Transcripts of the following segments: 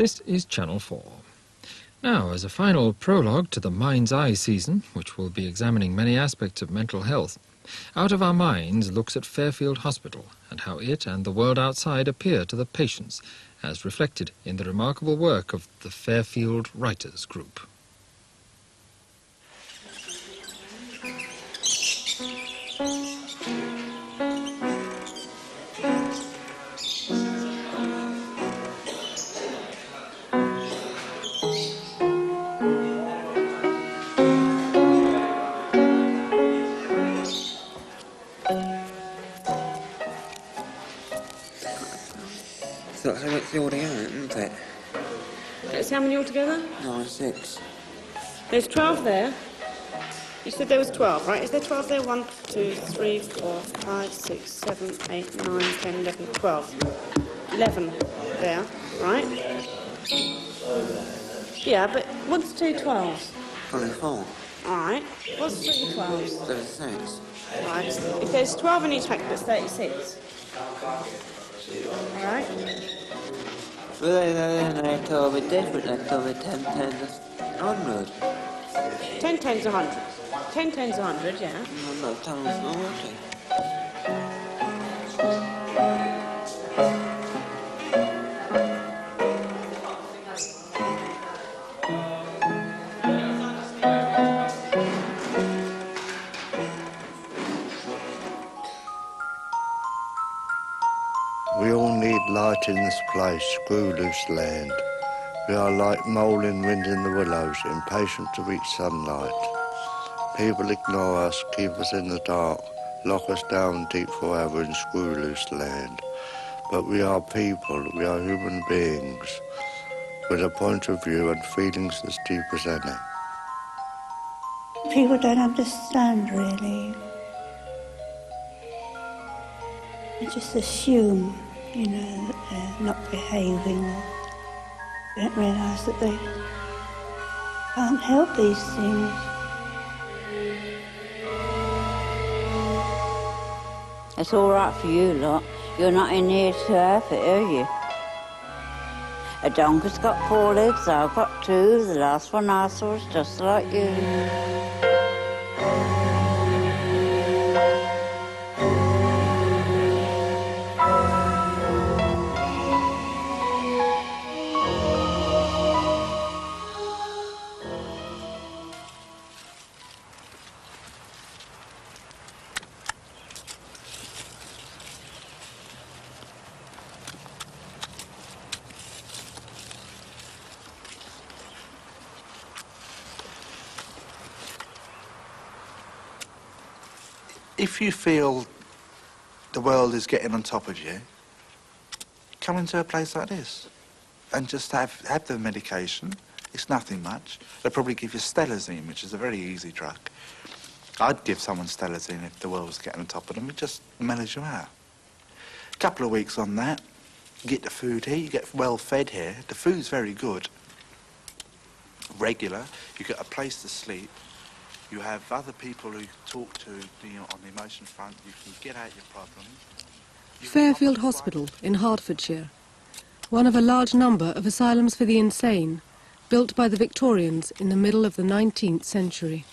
This is Channel 4. Now, as a final prologue to the Mind's Eye season, which will be examining many aspects of mental health, Out of Our Minds looks at Fairfield Hospital and how it and the world outside appear to the patients, as reflected in the remarkable work of the Fairfield Writers Group. So that's how much already out, isn't it? Let's see how many altogether? 9, 6. There's 12 there. You said there was 12, right? Is there 12 there? 1, 2, 3, 4, 5, 6, 7, 8, 9, 10, 11, 12. 11 there, right? Yeah, but what's 2 12s? 24. All right. What's 3 12s? 36. Right. If there's 12 in each packet, that's 36. All right. Well, they told me different. They told me 10 tens 100. 10 tens 100. 10 tens 100, yeah. I'm not telling 40. We all need light in this place, screw loose land. We are like mole in wind in the willows, impatient to reach sunlight. People ignore us, keep us in the dark, lock us down deep forever in screw loose land. But we are people, we are human beings, with a point of view and feelings as deep as any. People don't understand, really. They just assume, you know, that they're not behaving, or don't realise that they can't help these things. It's all right for you lot. You're not in here to have it, are you? A donkey's got 4 legs, I've got 2. The last one I saw was just like you. If you feel the world is getting on top of you, come into a place like this and just have the medication. It's nothing much. They'll probably give you stelazine, which is a very easy drug. I'd give someone stelazine if the world was getting on top of them. It just mellows you out. A couple of weeks on that, you get the food here, you get well fed here. The food's very good, regular. You get a place to sleep. You have other people who talk to on the emotion front. You can get out your problems. Fairfield Hospital in Hertfordshire, one of a large number of asylums for the insane, built by the Victorians in the middle of the 19th century.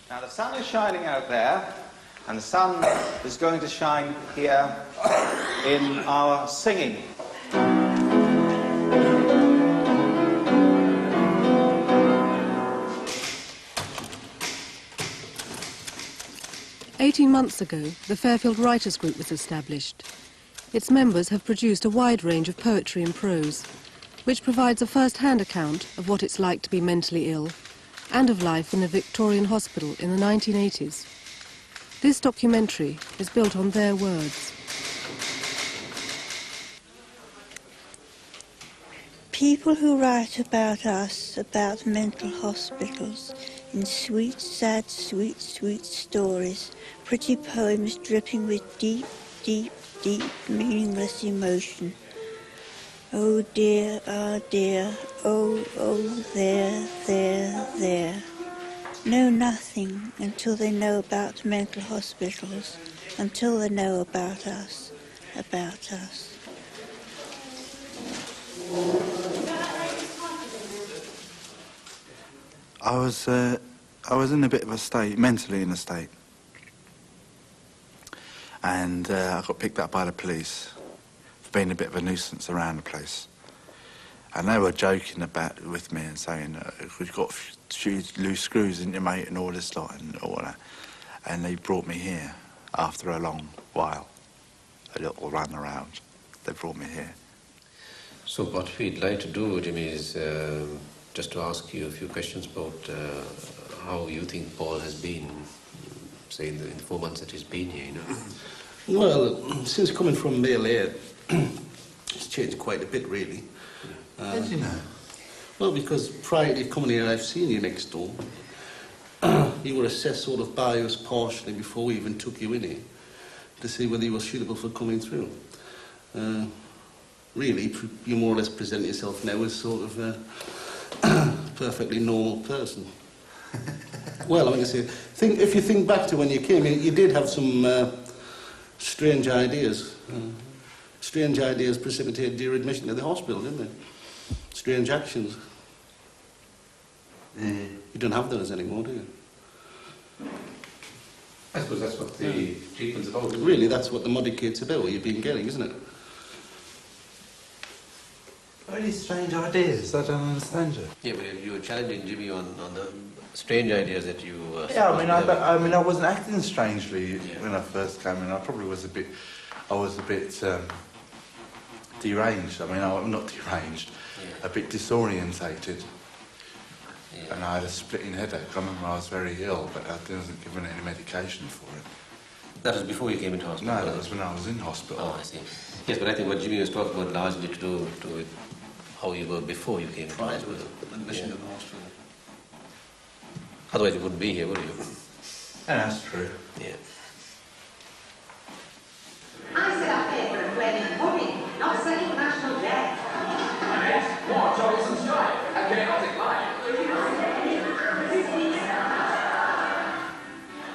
Now the sun is shining out there, and the sun is going to shine here in our singing. 18 months ago, the Fairfield Writers Group was established. Its members have produced a wide range of poetry and prose, which provides a first-hand account of what it's like to be mentally ill, and of life in a Victorian hospital in the 1980s. This documentary is built on their words. People who write about us, about mental hospitals, in sweet, sad, sweet, sweet stories, pretty poems dripping with deep, deep, deep, meaningless emotion. Oh dear, oh, there, there, there. Know nothing until they know about mental hospitals, until they know about us, about us. I was in a bit of a state, mentally in a state. And I got picked up by the police for being a bit of a nuisance around the place. And they were joking about with me and saying, we've got a few loose screws in your mate and all this lot and all that. And they brought me here after a long while, a little run around. They brought me here. So what we'd like to do, Jimmy, is just to ask you a few questions about how you think Paul has been, say, in the 4 months that he's been here, you know? Well, since coming from Male Air, it's changed quite a bit, really. How did you know? Well, because prior to coming here, I've seen you next door. You were assessed sort of by us partially before we even took you in here to see whether you were suitable for coming through. Really, you more or less present yourself now as sort of a perfectly normal person. Well, I mean, if you think back to when you came, you did have some strange ideas. Strange ideas precipitated your admission to the hospital, didn't they? Strange actions. You don't have those anymore, do you? I suppose that's what the treatment's about, isn't it? Really, that's what the Medicaid's about, what you've been getting, isn't it? Really strange ideas. I don't understand you. Yeah, but you were challenging Jimmy on the strange ideas that you... Yeah, I mean, I wasn't acting strangely when I first came in. I probably was a bit... I was a bit deranged. I mean, I'm not deranged. A bit disorientated. Yeah. And I had a splitting headache. I remember I was very ill, but I wasn't given any medication for it. That was before you came into hospital? No, that was when I was in hospital. Oh, I see. Yes, but I think what Jimmy was talking about largely to do with how you were before you came into hospital. Admission to the hospital. Otherwise you wouldn't be here, would you? Yeah, that's true. Yeah. I set up here for a wedding pudding, not Central National Day. Next, more Jollies and Jive, a chaotic life.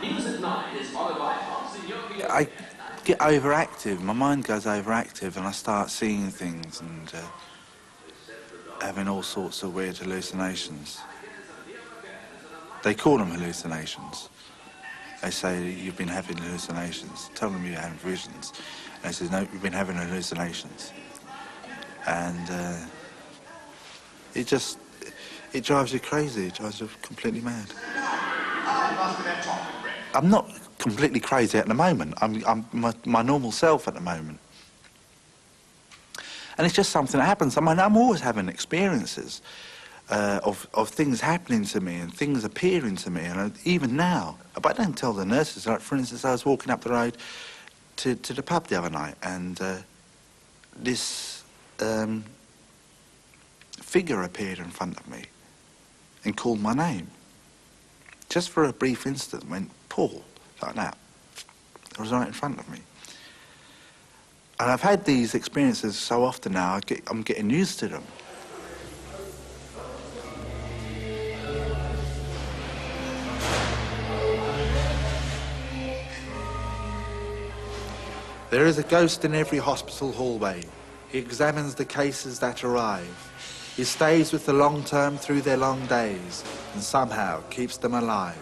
News at 9 is followed by Pops and Yogi. I get overactive. My mind goes overactive, and I start seeing things and having all sorts of weird hallucinations. They call them hallucinations. They say, you've been having hallucinations. Tell them you're having visions. And they say, no, you've been having hallucinations. And it drives you crazy. It drives you completely mad. I'm not completely crazy at the moment. I'm my normal self at the moment. And it's just something that happens. I mean, I'm always having experiences of things happening to me and things appearing to me. And even now, but I don't tell the nurses. Like, for instance, I was walking up the road to the pub the other night, and this figure appeared in front of me and called my name. Just for a brief instant, went, Paul, like that. It was right in front of me. And I've had these experiences so often now, I'm getting used to them. There is a ghost in every hospital hallway. He examines the cases that arrive. He stays with the long term through their long days and somehow keeps them alive.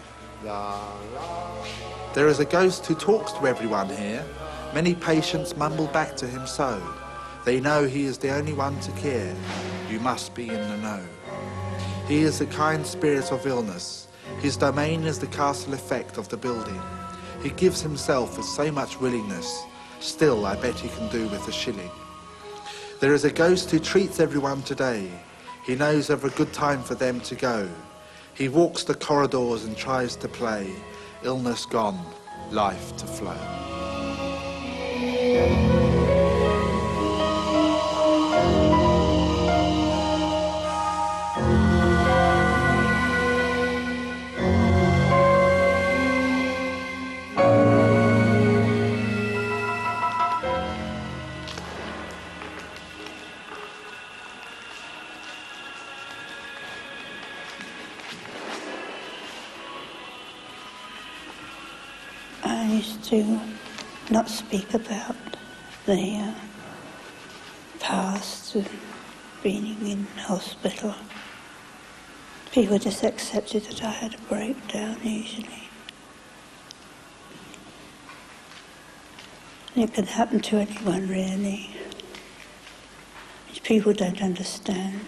There is a ghost who talks to everyone here. Many patients mumble back to him so. They know he is the only one to care. You must be in the know. He is the kind spirit of illness. His domain is the castle effect of the building. He gives himself with so much willingness. Still, I bet he can do with a shilling. There is a ghost who treats everyone today. He knows of a good time for them to go. He walks the corridors and tries to play. Illness gone, life to flow. I used to not speak about the past of being in hospital. People just accepted that I had a breakdown easily. And it can happen to anyone, really, which people don't understand.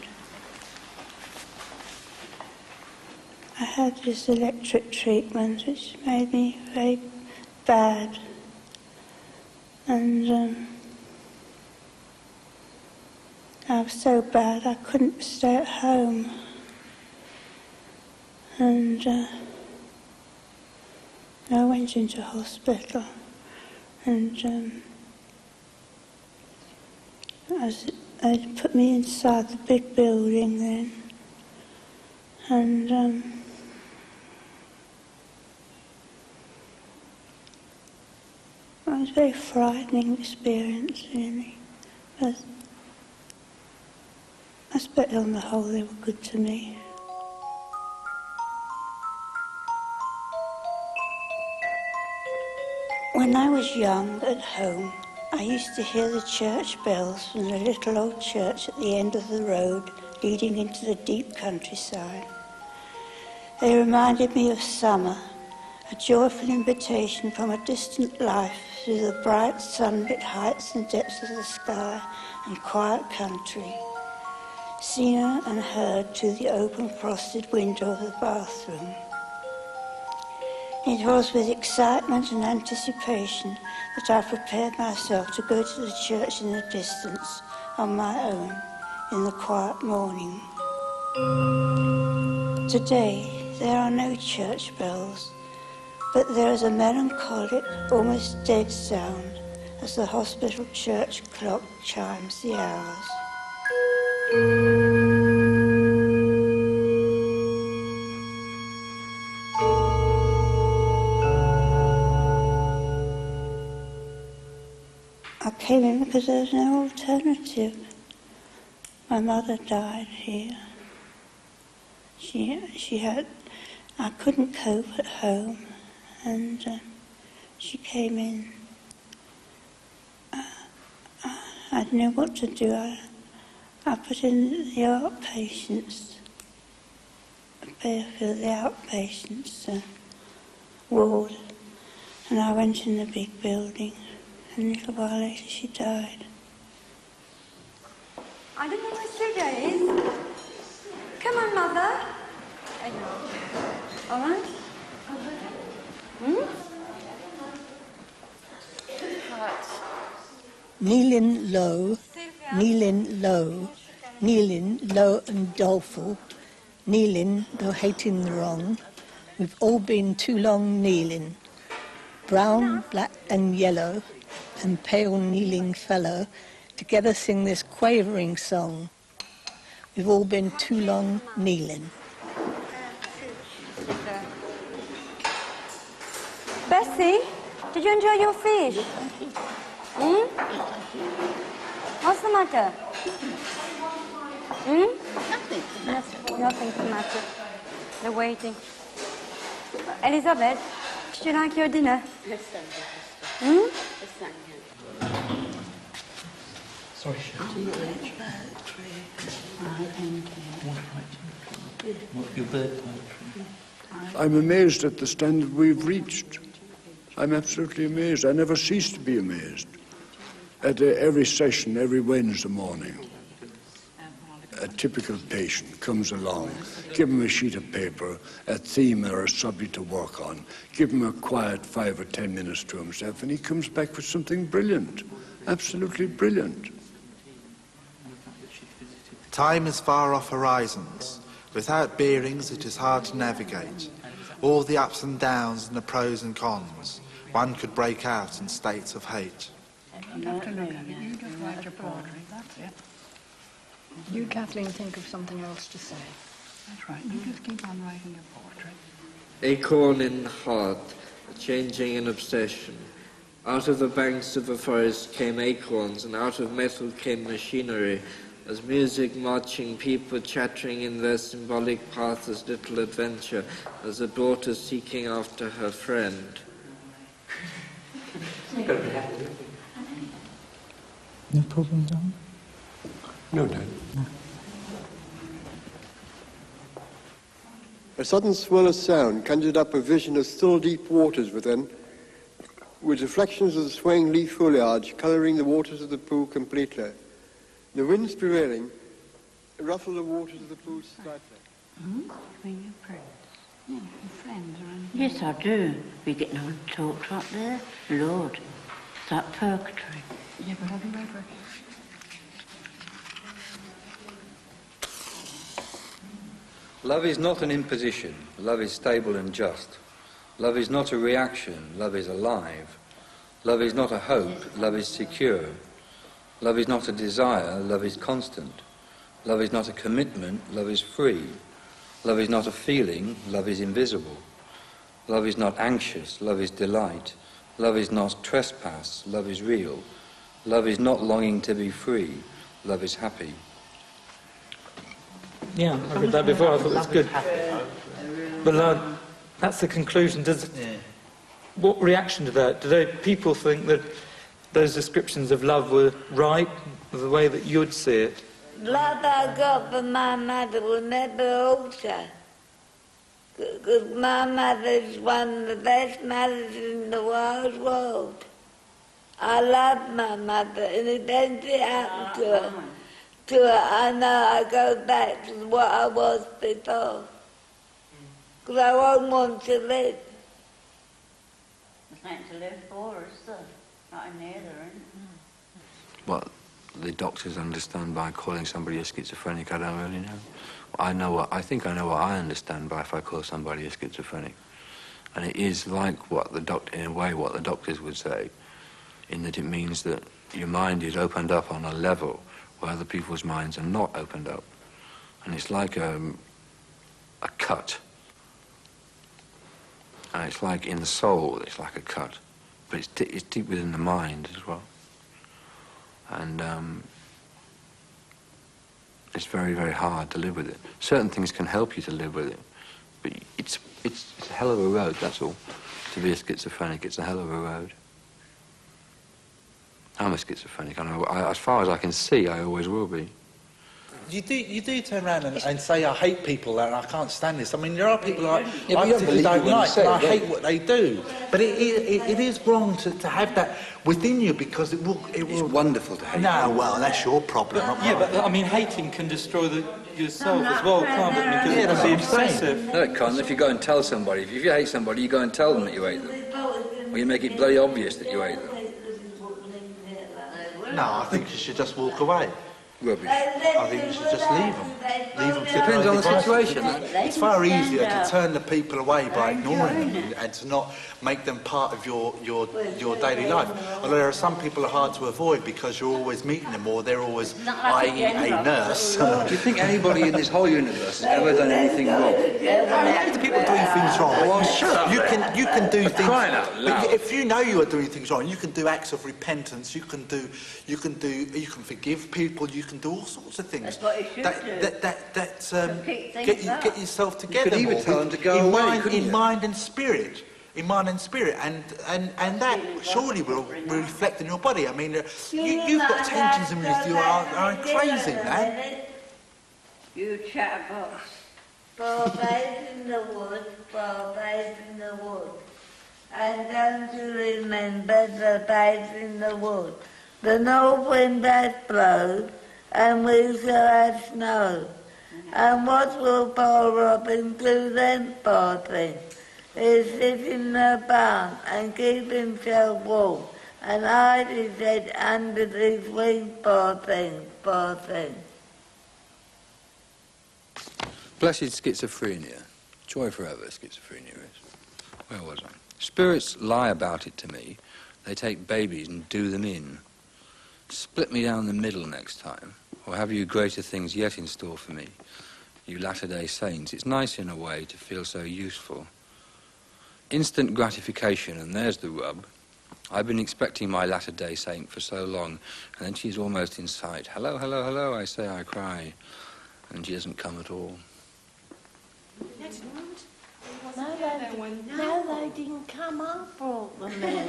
I had this electric treatment which made me very bad. And I was so bad I couldn't stay at home. And I went into hospital, and they put me inside the big building then, and it was a very frightening experience, really. But I suppose on the whole they were good to me. When I was young at home, I used to hear the church bells from the little old church at the end of the road leading into the deep countryside. They reminded me of summer, a joyful invitation from a distant life through the bright sunlit heights and depths of the sky and quiet country, seen and heard through the open frosted window of the bathroom. It was with excitement and anticipation that I prepared myself to go to the church in the distance on my own in the quiet morning. Today, there are no church bells, but there is a melancholic, almost dead sound as the hospital church clock chimes the hours. I came in because there was no alternative. My mother died here. I couldn't cope at home, and she came in. I didn't know what to do. I put in the outpatients, Fairfield, the outpatients ward, and I went in the big building. And a little while later, she died. I don't know where Sylvia is. Come on, Mother. All right? Kneeling low, kneeling low, kneeling low and doleful, kneeling though hating the wrong. We've all been too long kneeling. Brown, black and yellow, and pale kneeling fellow together sing this quavering song. We've all been too long kneeling. Bessie, did you enjoy your fish? What's the matter? Nothing. Nothing's the matter. They're waiting. Elizabeth, did you like your dinner? Sorry, your bird poetry. I'm amazed at the standard we've reached. I'm absolutely amazed. I never cease to be amazed. At every session, every Wednesday morning, a typical patient comes along, give him a sheet of paper, a theme or a subject to work on, give him a quiet 5 or 10 minutes to himself, and he comes back with something brilliant, absolutely brilliant. Time is far off horizons. Without bearings, it is hard to navigate. All the ups and downs and the pros and cons. One could break out in states of hate. You don't have to look at it. You just write your poetry. That's it. You, Kathleen, think of something else to say. That's right. You just keep on writing your poetry. Acorn in heart, changing in obsession. Out of the banks of the forest came acorns, and out of metal came machinery. As music marching, people chattering in their symbolic path as little adventure, as a daughter seeking after her friend. No problem, Don? No, Dad. No. A sudden swirl of sound conjured up a vision of still deep waters within, with reflections of the swaying leaf foliage colouring the waters of the pool completely. The winds prevailing ruffled the waters of the pool slightly. When your friends? Yeah, your friends are in Yes, I do. We get no one to talk to up there. Lord, it's like purgatory. Yeah, but I'll be right back. Love is not an imposition. Love is stable and just. Love is not a reaction. Love is alive. Love is not a hope. Love is secure. Love is not a desire. Love is constant. Love is not a commitment. Love is free. Love is not a feeling. Love is invisible. Love is not anxious. Love is delight. Love is not trespass. Love is real. Love is not longing to be free. Love is happy. Yeah, I read that before. I thought it was good. But that's the conclusion. What reaction to that? Do people think that those descriptions of love were right, the way that you'd see it? Love I got from my mother will never alter. Because my mother's one of the best mothers in the wide world. I love my mother, and if anything happened to her, I know I go back to what I was before. Because I won't want to live. There's nothing to live for, is there? Not in the other, isn't What the doctors understand by calling somebody a schizophrenic, I don't really know. I think I know what I understand by if I call somebody a schizophrenic. And it is like what the doctor, in a way, what the doctors would say, in that it means that your mind is opened up on a level where other people's minds are not opened up. And it's like a cut. And it's like in the soul, it's like a cut. But it's deep within the mind as well. And it's very, very hard to live with it. Certain things can help you to live with it. But it's a hell of a road, that's all. To be a schizophrenic, it's a hell of a road. I'm a schizophrenic. I know, as far as I can see, I always will be. You do turn around and say, I hate people and I can't stand this. I mean, there are people who I particularly don't like and I hate what they do. But it is wrong to have that within you because it will... It's wonderful to hate. No, well, that's your problem. But, yeah, but I mean, hating can destroy yourself as well, can't it? Because it can be obsessive. No, it can't. If you go and tell somebody, if you hate somebody, you go and tell them that you hate them. Or you make it bloody obvious that you hate them. No, I think you should just walk away. Rubbish. I think you should just leave them. Leave them to Depends on the situation. It's far easier to turn the people away by ignoring them and to not make them part of your daily life. Although there are some people who are hard to avoid because you're always meeting them or they're always, i.e. a nurse. Do you think anybody in this whole universe has ever done anything wrong? Loads of people doing things wrong. Well, shut up. You can do things. Crying out loud. If you know you are doing things wrong, you can do acts of repentance. You can forgive people. You can do all sorts of things. That's what you should Get yourself together. You could even tell them to go away, couldn't you? In mind and spirit. In mind and spirit, and that surely will reflect in your body. I mean, you've got tensions in you are crazy, man. You chatterbox. 4 days in the wood, 4 days in the wood. And don't you remember the days in the wood? The north wind has blown, and we shall have snow. And what will Paul Robin do then, poor thing? He'll sit in the barn and keep himself warm, and hide his head under his wing, poor thing, poor thing. Blessed schizophrenia. Joy forever, schizophrenia is. Where was I? Spirits lie about it to me. They take babies and do them in. Split me down the middle next time, or have you greater things yet in store for me, you latter-day saints. It's nice in a way to feel so useful. Instant gratification, and there's the rub. I've been expecting my latter-day saint for so long, and then she's almost in sight. Hello, hello, hello, I say, I cry, and she doesn't come at all. No, they didn't come up, brought them in.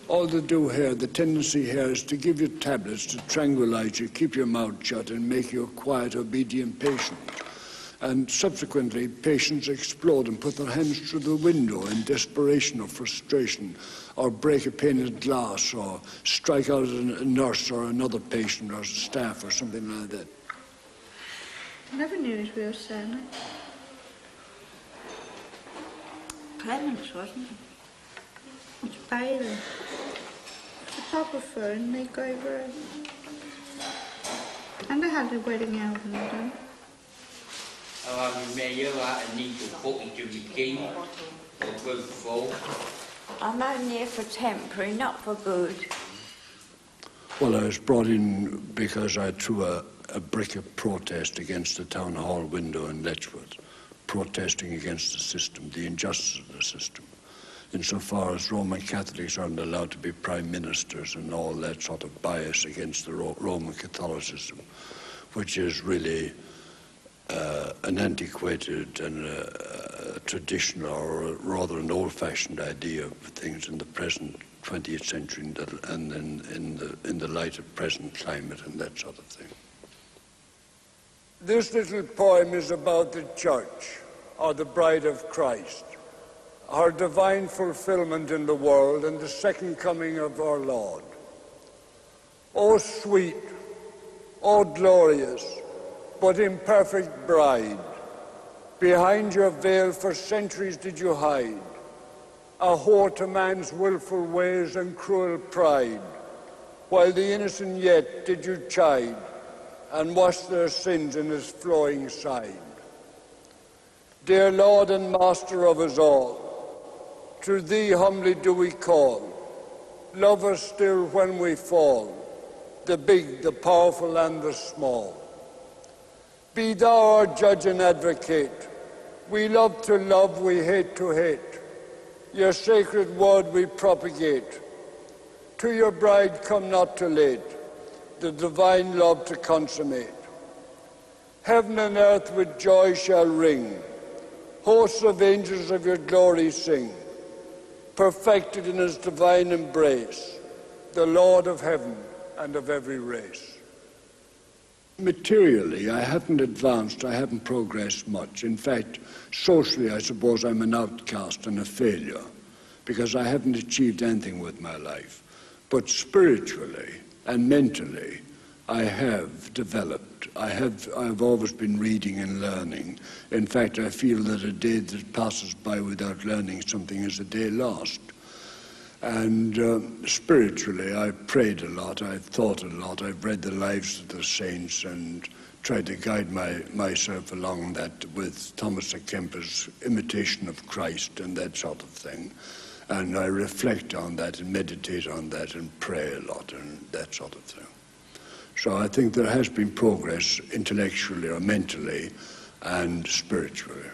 All they do here, the tendency here is to give you tablets to tranquilize you, keep your mouth shut and make you a quiet, obedient patient. And subsequently, patients explode and put their hands through the window in desperation or frustration, or break a pane of glass, or strike out a nurse or another patient or staff or something like that. I never knew his real surname. Clements, wasn't it? It's Bailey. Photographer, and they gave her. And they had a wedding album done. I'm only here for temporary, not for good. Well, I was brought in because I threw a brick of protest against the town hall window in Letchworth, protesting against the system, the injustice of the system. Insofar as Roman Catholics aren't allowed to be prime ministers and all that sort of bias against the Roman Catholicism, which is really an antiquated and traditional, or rather an old-fashioned idea of things in the present 20th century and in the light of present climate and that sort of thing. This little poem is about the church, or the bride of Christ, her divine fulfillment in the world and the second coming of our Lord. O sweet, O glorious, but imperfect bride, behind your veil for centuries did you hide, a whore to man's willful ways and cruel pride, while the innocent yet did you chide, and wash their sins in his flowing side. Dear Lord and Master of us all, to thee humbly do we call. Love us still when we fall, the big, the powerful, and the small. Be thou our judge and advocate. We love to love, we hate to hate. Your sacred word we propagate. To your bride come not too late, the divine love to consummate. Heaven and earth with joy shall ring. Hosts of angels of your glory sing. Perfected in his divine embrace, the Lord of heaven and of every race. Materially, I haven't advanced, I haven't progressed much. In fact, socially, I suppose I'm an outcast and a failure, because I haven't achieved anything with my life. But spiritually and mentally, I have developed. I've always been reading and learning. In fact, I feel that a day that passes by without learning something is a day lost. And spiritually, I've prayed a lot, I've thought a lot, I've read the lives of the saints and tried to guide myself along that with Thomas à Kempis' imitation of Christ and that sort of thing. And I reflect on that and meditate on that and pray a lot and that sort of thing. So I think there has been progress intellectually or mentally and spiritually.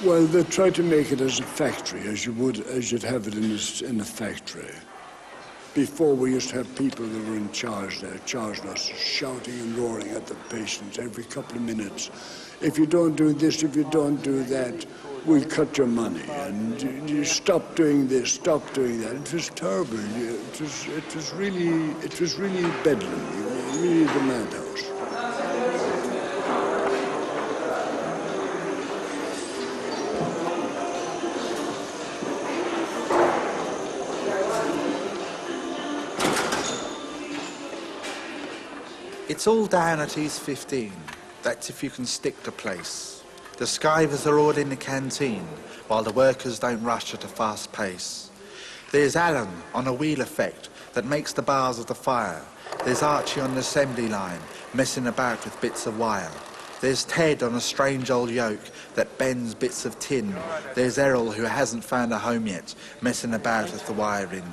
Well, they try to make it as a factory, as you'd have it in a factory. Before, we used to have people that were in charge there, charging us, shouting and roaring at the patients every couple of minutes. If you don't do this, if you don't do that, we'll cut your money. And you stop doing this, stop doing that. It was terrible. It was really bedlam, really the madhouse. It's all down at East 15. That's if you can stick to place. The skivers are all in the canteen, while the workers don't rush at a fast pace. There's Alan on a wheel effect that makes the bars of the fire. There's Archie on the assembly line, messing about with bits of wire. There's Ted on a strange old yoke that bends bits of tin. There's Errol, who hasn't found a home yet, messing about with the wiring.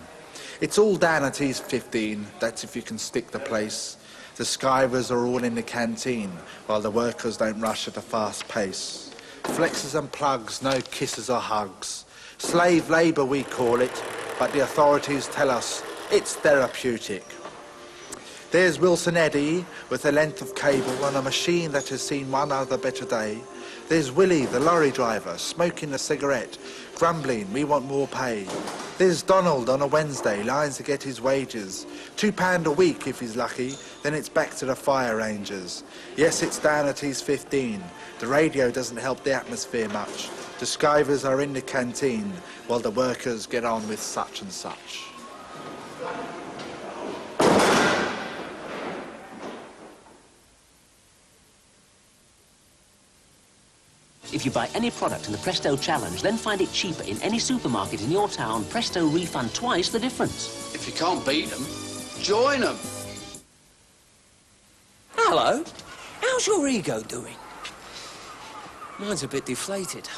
It's all down at East 15, that's if you can stick the place. The skivers are all in the canteen, while the workers don't rush at a fast pace. Flexes and plugs, no kisses or hugs. Slave labour we call it, but the authorities tell us it's therapeutic. There's Wilson Eddy with a length of cable on a machine that has seen one other better day. There's Willie, the lorry driver, smoking a cigarette, grumbling, we want more pay. There's Donald on a Wednesday, lines to get his wages. £2 a week if he's lucky, then it's back to the fire rangers. Yes, it's down at East 15. The radio doesn't help the atmosphere much. The skivers are in the canteen, while the workers get on with such and such. If you buy any product in the Presto Challenge, then find it cheaper in any supermarket in your town, Presto refund twice the difference. If you can't beat them, join them. Hello. How's your ego doing? Mine's a bit deflated.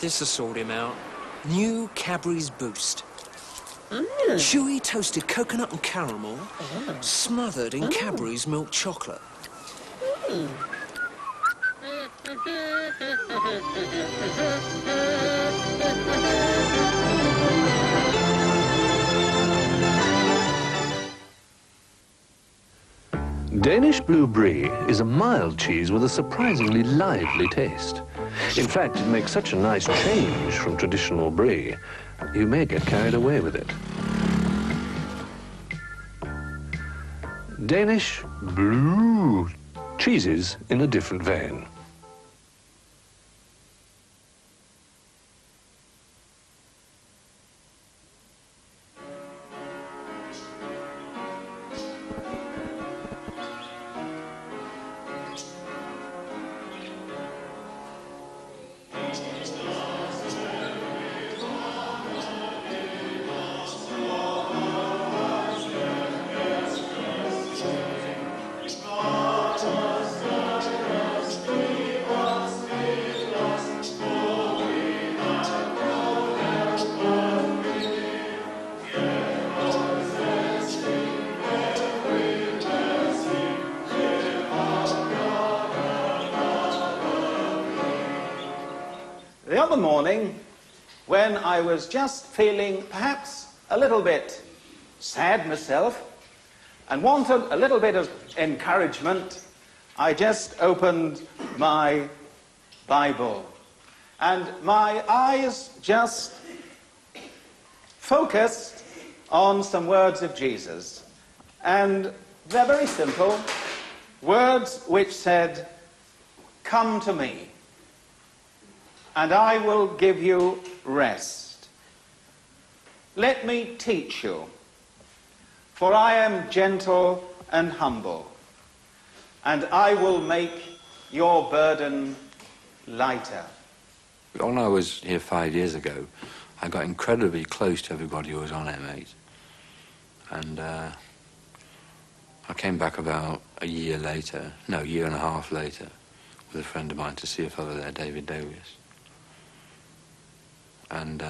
This will sort him out. New Cadbury's Boost. Chewy toasted coconut and caramel, smothered in Cadbury's milk chocolate. Danish Blue Brie is a mild cheese with a surprisingly lively taste. In fact, it makes such a nice change from traditional Brie, you may get carried away with it. Danish Blue cheeses in a different vein. The other morning, when I was just feeling perhaps a little bit sad myself and wanted a little bit of encouragement, I just opened my Bible and my eyes just focused on some words of Jesus. And they're very simple, words which said, "Come to me, and I will give you rest. Let me teach you, for I am gentle and humble, and I will make your burden lighter." When I was here 5 years ago, I got incredibly close to everybody who was on M8. And I came back about a year later, no, a year and a half later, with a friend of mine to see a fellow there, David Davies. And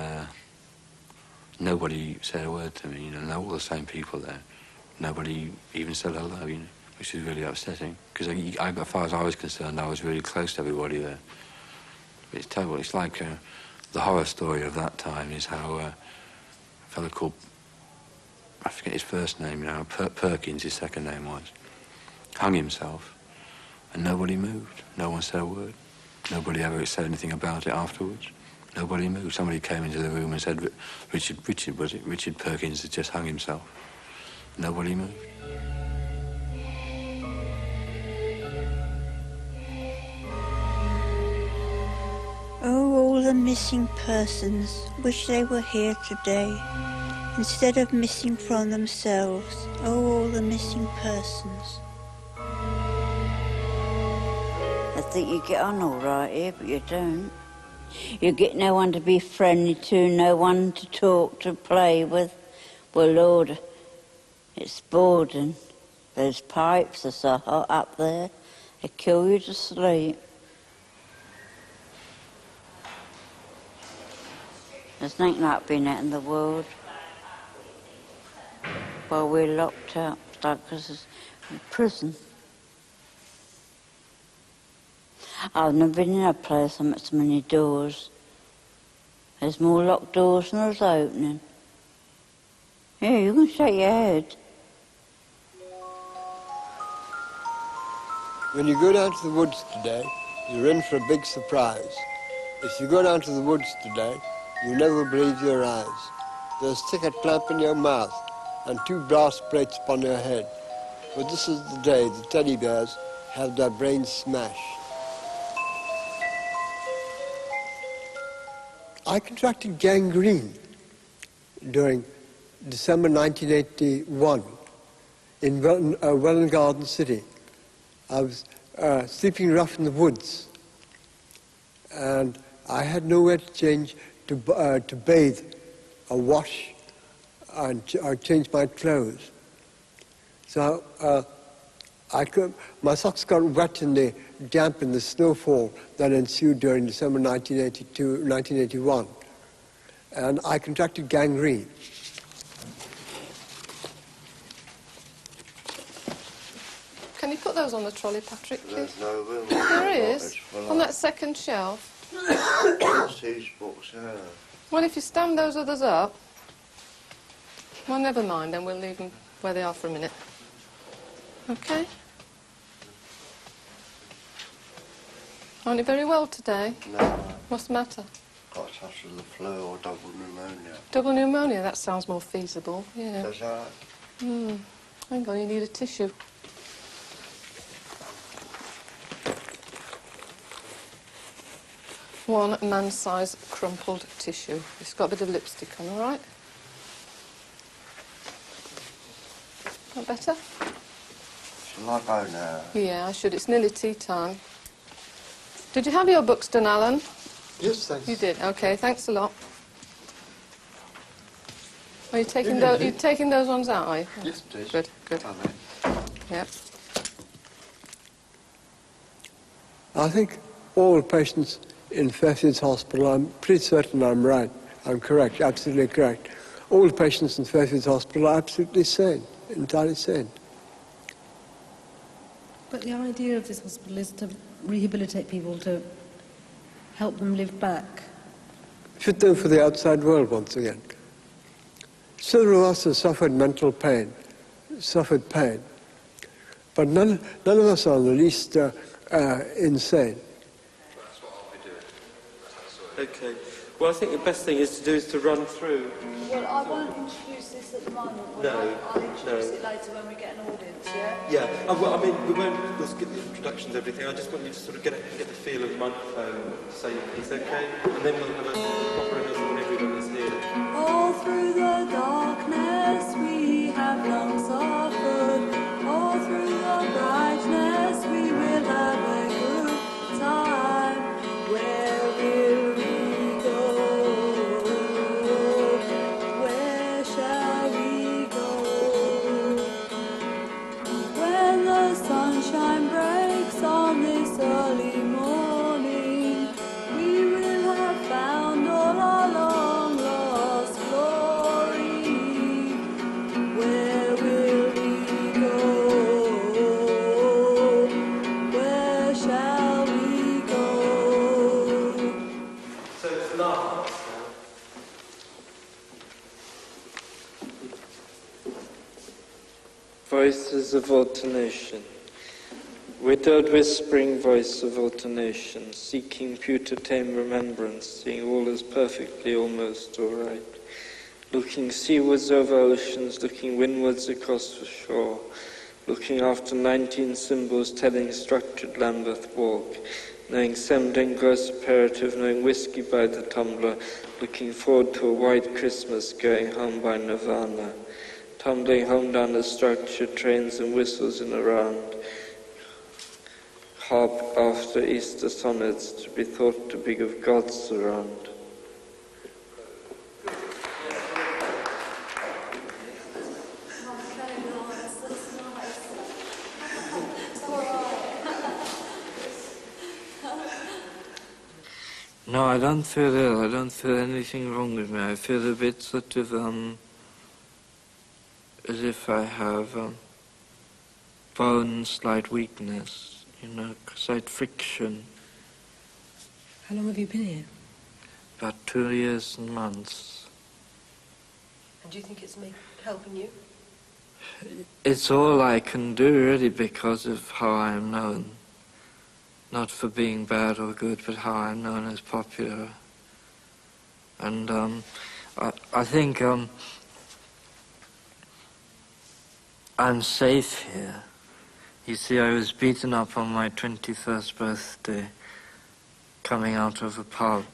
nobody said a word to me, you know, all the same people there. Nobody even said hello, you know, which is really upsetting. Because as far as I was concerned, I was really close to everybody there. It's terrible. It's like the horror story of that time is how a fellow called, I forget his first name now, Perkins, his second name was, hung himself, and nobody moved. No one said a word. Nobody ever said anything about it afterwards. Nobody moved. Somebody came into the room and said, Richard was it? Richard Perkins had just hung himself. Nobody moved. Oh, all the missing persons. Wish they were here today. Instead of missing from themselves. Oh, all the missing persons. I think you get on all right here, but you don't. You get no one to be friendly to, no one to talk to, play with. Well, Lord, it's Borden. Those pipes are so hot up there, they kill you to sleep. There's nothing like being out in the world while we're locked up, like us in prison. I've never been in a place with so many doors. There's more locked doors than there's opening. Yeah, you can shake your head. When you go down to the woods today, you're in for a big surprise. If you go down to the woods today, you'll never believe your eyes. There's a ticket clamp in your mouth and 2 brass plates upon your head. But this is the day the teddy bears have their brains smashed. I contracted gangrene during December 1981 in Welland Garden City. I was sleeping rough in the woods, and I had nowhere to change to bathe or wash or change my clothes. So my socks got wet in the damp in the snowfall that ensued during December 1981, and I contracted gangrene. Can you put those on the trolley, Patrick, please? There's no room. There is, on that second shelf. These books here. Well, if you stand those others up, well, never mind, then we'll leave them where they are for a minute. Okay? Aren't you very well today? No. What's the matter? Got a touch of the flu or double pneumonia. Double pneumonia, that sounds more feasible, yeah. Does that? Hang on, you need a tissue. One man-size crumpled tissue. It's got a bit of lipstick on, all right? That better? Shall I go now? Yeah, I should. It's nearly tea time. Did you have your books done, Alan? Yes, thanks. You did? OK, thanks a lot. Are you taking, those ones out, are you? Yes, please. Good, good. Yep. I think all patients in Fairfield Hospital, I'm pretty certain I'm right. I'm correct, absolutely correct. All patients in Fairfield Hospital are absolutely sane, entirely sane. But the idea of this hospital is to rehabilitate people, to help them live back. Fit them for the outside world once again. Several of us have suffered mental pain, suffered pain, but none of us are the least insane. Okay. Well, I think the best thing is to run through. Well, I won't introduce this at the moment. I'll introduce it later when we get an audience, yeah? Yeah. Well, I mean, we won't get the introductions and everything. I just want you to sort of get the feel of the microphone, say it's okay, and then we'll have a proper rehearsal when everyone is here. All through the darkness we have long suffered. All through the brightness we will have a good time. Where will we go? Where shall we go? When the sunshine breaks on this early morning, we will have found all our long lost glory. Where will we go? Where shall we go? So it's last. Voices of alternation. Widowed whispering voice of alternation, seeking pure tame remembrance, seeing all as perfectly almost all right. Looking seawards over oceans, looking windwards across the shore, looking after 19 symbols telling structured Lambeth walk, knowing Semden gross imperative, knowing whiskey by the tumbler, looking forward to a white Christmas, going home by Nirvana, tumbling home down the structured trains and whistles in a round, harp after Easter sonnets to be thought to be of gods around. No, I don't feel ill. I don't feel anything wrong with me. I feel a bit sort of, as if I have bone slight weakness, you know, slight friction. How long have you been here? About 2 years and months. And do you think it's helping you? It's all I can do, really, because of how I am known. Not for being bad or good, but how I'm known as popular. And I think I'm safe here. You see, I was beaten up on my 21st birthday, coming out of a pub.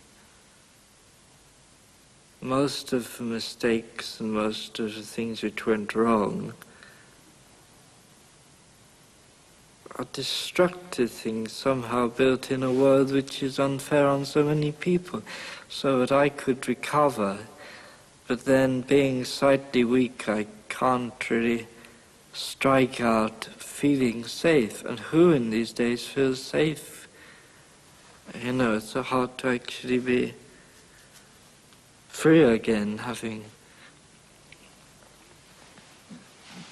Most of the mistakes and most of the things which went wrong are destructive things somehow built in a world which is unfair on so many people, so that I could recover. But then, being slightly weak, I can't really strike out feeling safe. And who in these days feels safe? You know, it's so hard to actually be free again, having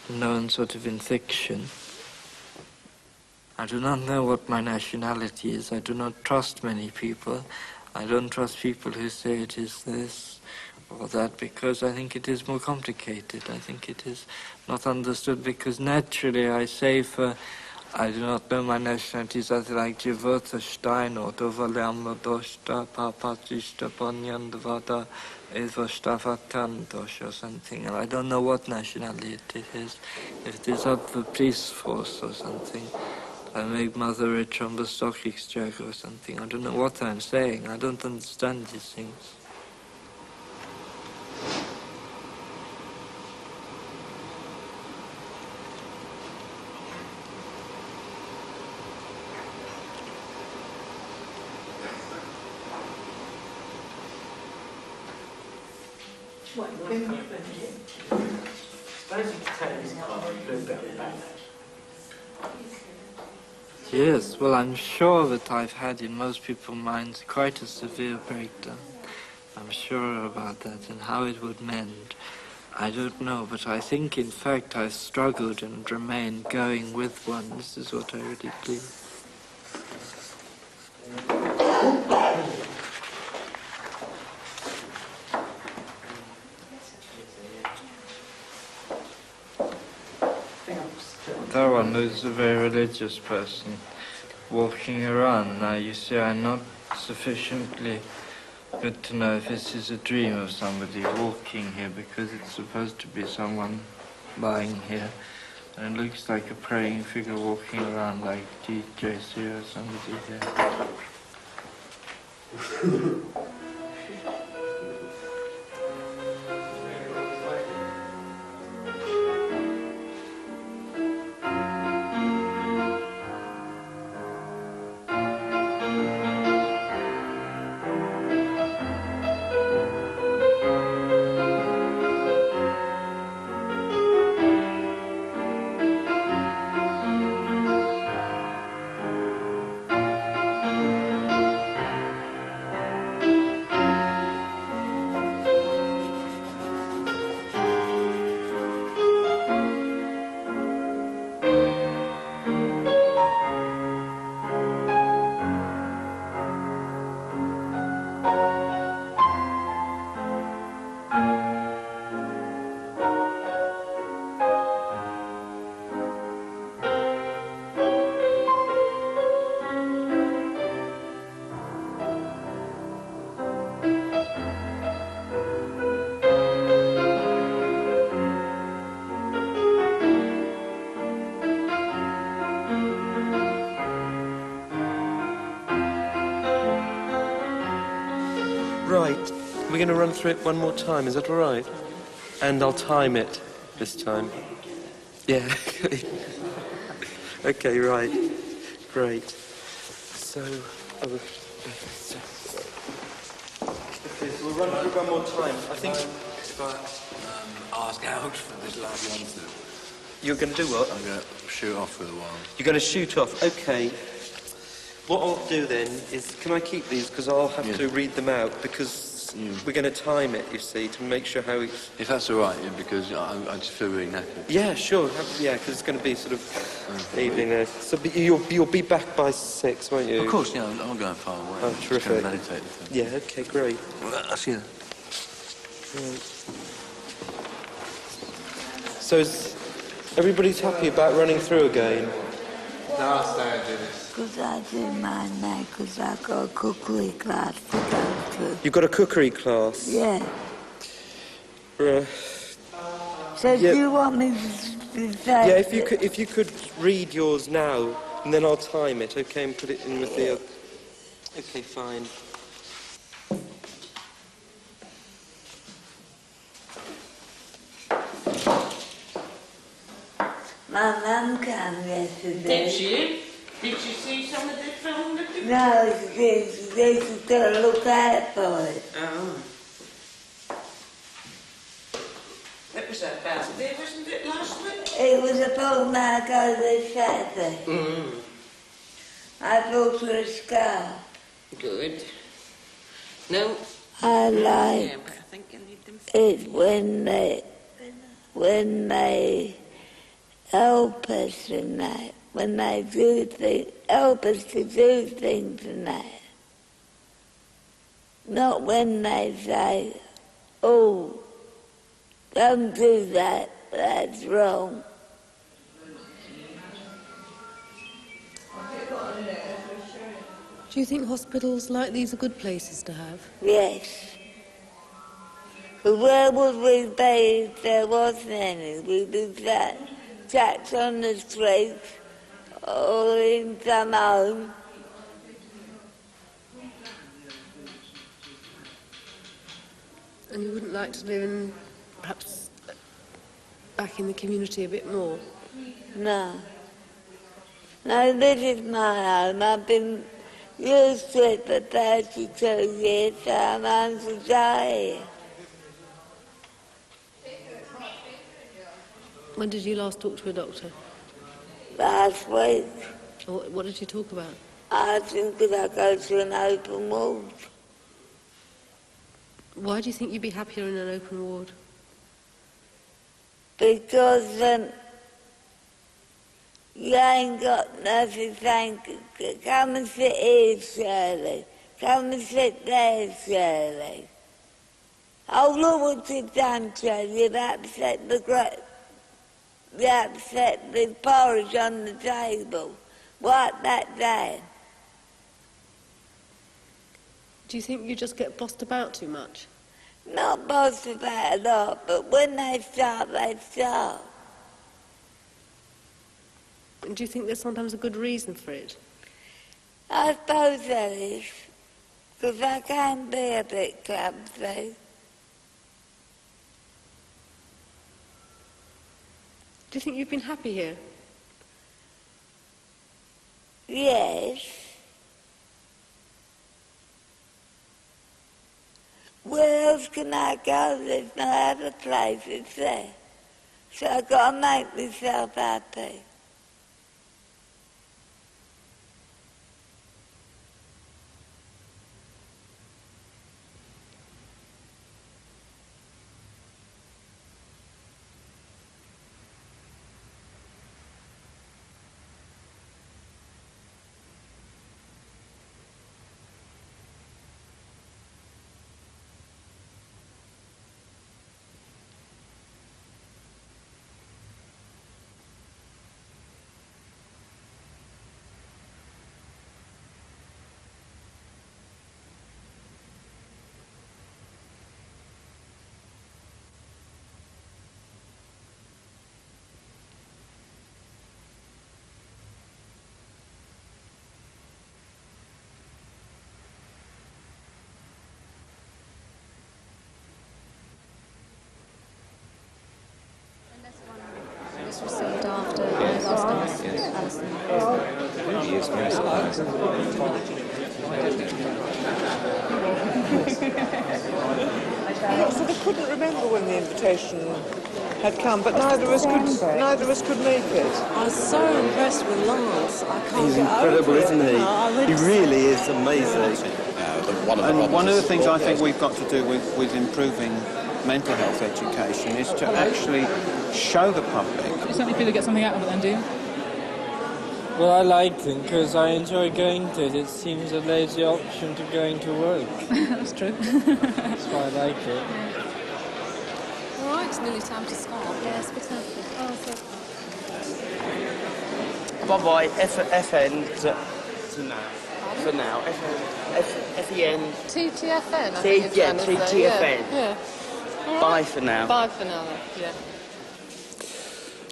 known sort of infection. I do not know what my nationality is. I do not trust many people. I don't trust people who say it is this or that, because I think it is more complicated. I think it is not understood, because naturally I say, for I do not know my nationality, something like Живота Steino, Dovalam Dosta Papatista Ponyandvada Evostavatandosh or something, and I don't know what nationality it is. If it is of the police force or something, I make mother rich on the stock exchange or something. I don't know what I'm saying. I don't understand these things. Yes, well, I'm sure that I've had in most people's minds quite a severe breakdown. I'm sure about that, and how it would mend, I don't know, but I think, in fact, I've struggled and remained going with one. This is what I really believe. That one is a very religious person walking around. Now, you see, I'm not sufficiently good to know if this is a dream of somebody walking here, because it's supposed to be someone lying here. And it looks like a praying figure walking around, like DJC or somebody here. Right, we're going to run through it one more time, is that all right? And I'll time it this time. Yeah. Okay, right. Great. So, okay, so we'll run through it one more time. I think... If I ask out for this last one, you're going to do what? I'm going to shoot off for a while. You're going to shoot off, okay. What I'll do then is, can I keep these? Because I'll have to read them out, because we're going to time it, you see, to make sure how it's... If that's all right, yeah, because I just feel really knackered. Yeah, sure. Yeah, because it's going to be sort of evening there. So you'll be back by 6, won't you? Of course, yeah, I'm going far away. Oh, Just terrific. going to meditate. Yeah, okay, great. I'll see you then. Right. So is everybody's happy about running through again? No, I'll stay and do this. Because I didn't mind that, because I got a cookery class to go to. You've got a cookery class? Yeah. Right. So Yeah. do you want me to say... Yeah, if you could read yours now, and then I'll time it, okay, and put it in with the other... Okay, fine. My mum came yesterday. Did she? Did you see some of the film that you... No, she's got to look out for it. Oh. That was that birthday, wasn't it, last week? It was a fortnight ago this Saturday. I bought her a scarf. Good. No. I like Yeah, but I think I need them. it when they help us in that, when they do things, help us to do things in that. Not when they say, oh, don't do that, that's wrong. Do you think hospitals like these are good places to have? Yes. But where would we be if there wasn't any? We'd be trapped on the streets or in some home. And you wouldn't like to live in, perhaps, back in the community a bit more? No. No, this is my home. I've been used to it for 32 years, so I'm on to die here. When did you last talk to a doctor? Last week. What did you talk about? I asked him could I go to an open ward. Why do you think you'd be happier in an open ward? Because you ain't got nothing saying, come and sit here, Shirley. Come and sit there, Shirley. Oh, look what you've done, Shirley. You've upset the porridge on the table. Wipe that down. Do you think you just get bossed about too much? Not bossed about a lot, but when they start, they start. And do you think there's sometimes a good reason for it? I suppose there is, because I can be a bit clumsy. Do you think you've been happy here? Yes. Where else can I go? There's no other place, is there? So I've got to make myself happy. Was received after last night's Alison. Yes, yes, I sort of couldn't remember when the invitation had come, but neither of us could make it. I was so impressed with Lance. I can't He's get incredible, over it. isn't he? No, I He really is amazing. And one of the things I think we've got to do with improving mental health education is to actually show the public. You certainly feel you get something out of it then, do you? Well, I like them because I enjoy going to it. It seems a lazy option to going to work. That's true. That's why I like it. All right, it's nearly time to start. Yeah, spectator. Oh, so Bye-bye, FN to now. For now, FEN. TTFN, I think it's Yeah, done, isn't it? TTFN. Yeah. All Bye right. for now. Bye for now, then. Yeah.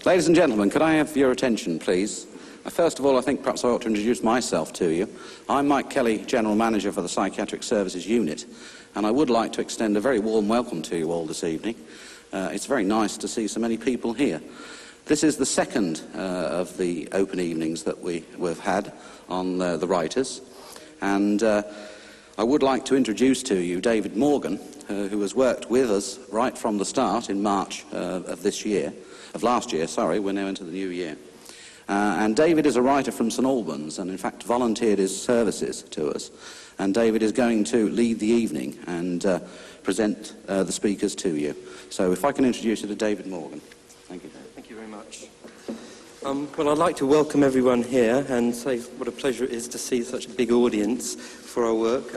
Ladies and gentlemen, could I have your attention, please? First of all, I think perhaps I ought to introduce myself to you. I'm Mike Kelly, General Manager for the Psychiatric Services Unit, and I would like to extend a very warm welcome to you all this evening. It's very nice to see so many people here. This is the second of the open evenings that we've had on the writers, and I would like to introduce to you David Morgan, who has worked with us right from the start in March of last year, we're now into the new year. And David is a writer from St Albans and in fact volunteered his services to us. And David is going to lead the evening and present the speakers to you. So if I can introduce you to David Morgan. Thank you. Thank you very much. Well, I'd like to welcome everyone here and say what a pleasure it is to see such a big audience for our work.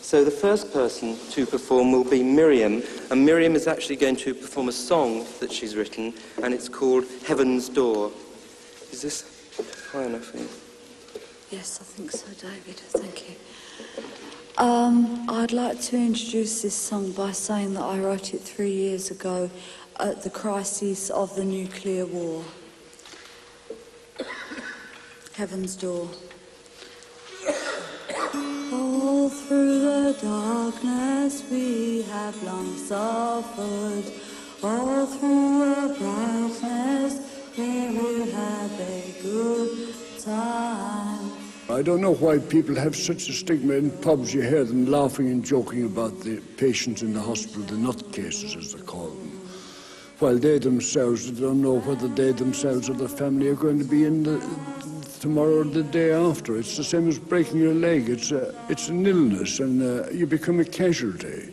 So the first person to perform will be Miriam, and Miriam is actually going to perform a song that she's written, and it's called Heaven's Door. Is this high enough for you? Yes, I think so, David. Thank you. I'd like to introduce this song by saying that I wrote it 3 years ago at the crisis of the nuclear war. Heaven's Door. All through the darkness we have long suffered. All through the brightness we will have a good time. I don't know why people have such a stigma. In pubs you hear them laughing and joking about the patients in the hospital, the nutcases as they call them, while they themselves don't know whether they themselves or their family are going to be in tomorrow or the day after. It's the same as breaking your leg. It's an illness, and you become a casualty,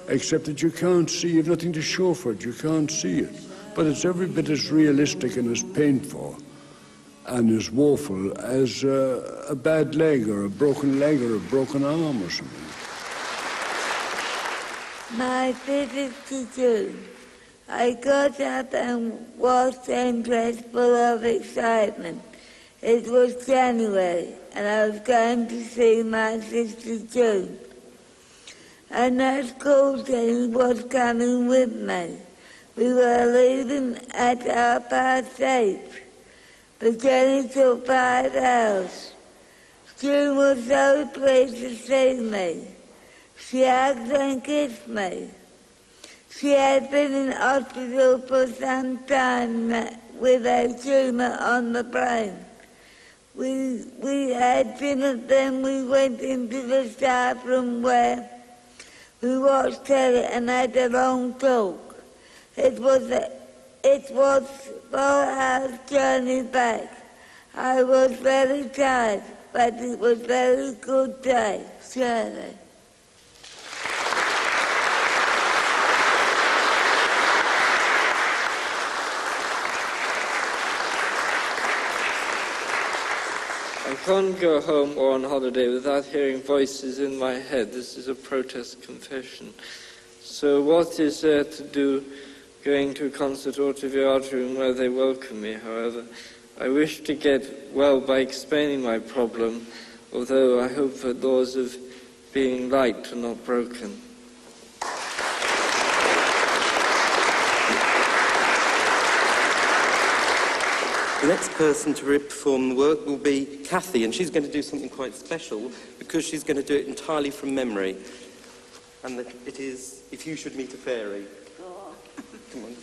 except that you can't see, you've nothing to show for it, you can't see it. But it's every bit as realistic and as painful and as woeful as a bad leg or a broken arm or something. My 5th June, I got up and washed and dressed full of excitement. It was January, and I was going to see my sister June. And that school team was coming with me. We were leaving at 8:30. The journey took 5 hours. June was so pleased to see me. She hugged and kissed me. She had been in hospital for some time with a tumour on the brain. We had dinner, then we went into the staff room where we watched telly and had a long talk. It was 4 hours journey back. I was very tired, but it was a very good day, Shirley. I can't go home or on holiday without hearing voices in my head. This is a protest confession. So what is there to do going to a concert or to the art room where they welcome me? However, I wish to get well by explaining my problem, although I hope that laws of being liked are not broken. The next person to perform the work will be Kathy, and she's going to do something quite special because she's going to do it entirely from memory. And it is If You Should Meet a Fairy. Come on.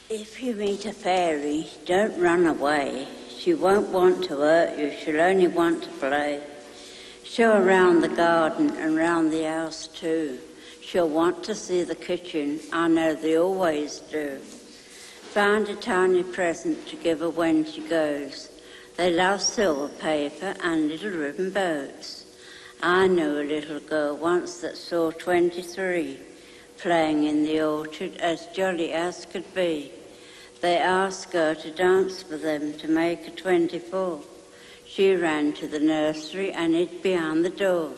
If you meet a fairy, don't run away. She won't want to hurt you, she'll only want to play. Show her round the garden and round the house too. She'll want to see the kitchen, I know they always do. Find a tiny present to give her when she goes. They love silver paper and little ribbon bows. I knew a little girl once that saw 23 playing in the orchard as jolly as could be. They asked her to dance for them to make her 24. She ran to the nursery and hid behind the door.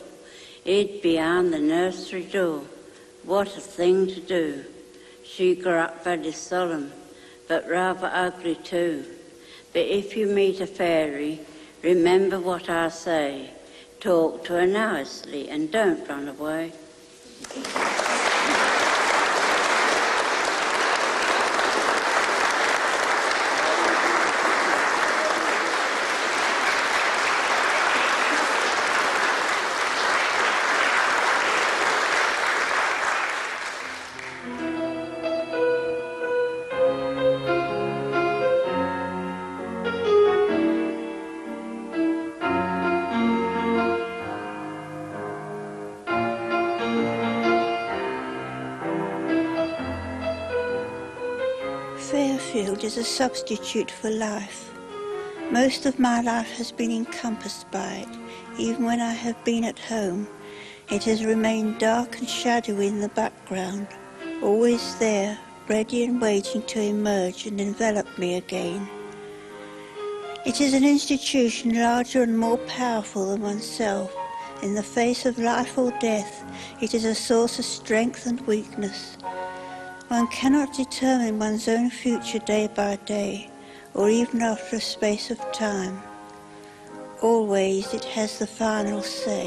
Hid behind the nursery door. What a thing to do. She grew up very solemn, but rather ugly too. But if you meet a fairy, remember what I say. Talk to her nicely and don't run away. Fairfield is a substitute for life. Most of my life has been encompassed by it. Even when I have been at home, it has remained dark and shadowy in the background, always there, ready and waiting to emerge and envelop me again. It is an institution larger and more powerful than oneself. In the face of life or death, it is a source of strength and weakness. One cannot determine one's own future day by day, or even after a space of time. Always it has the final say.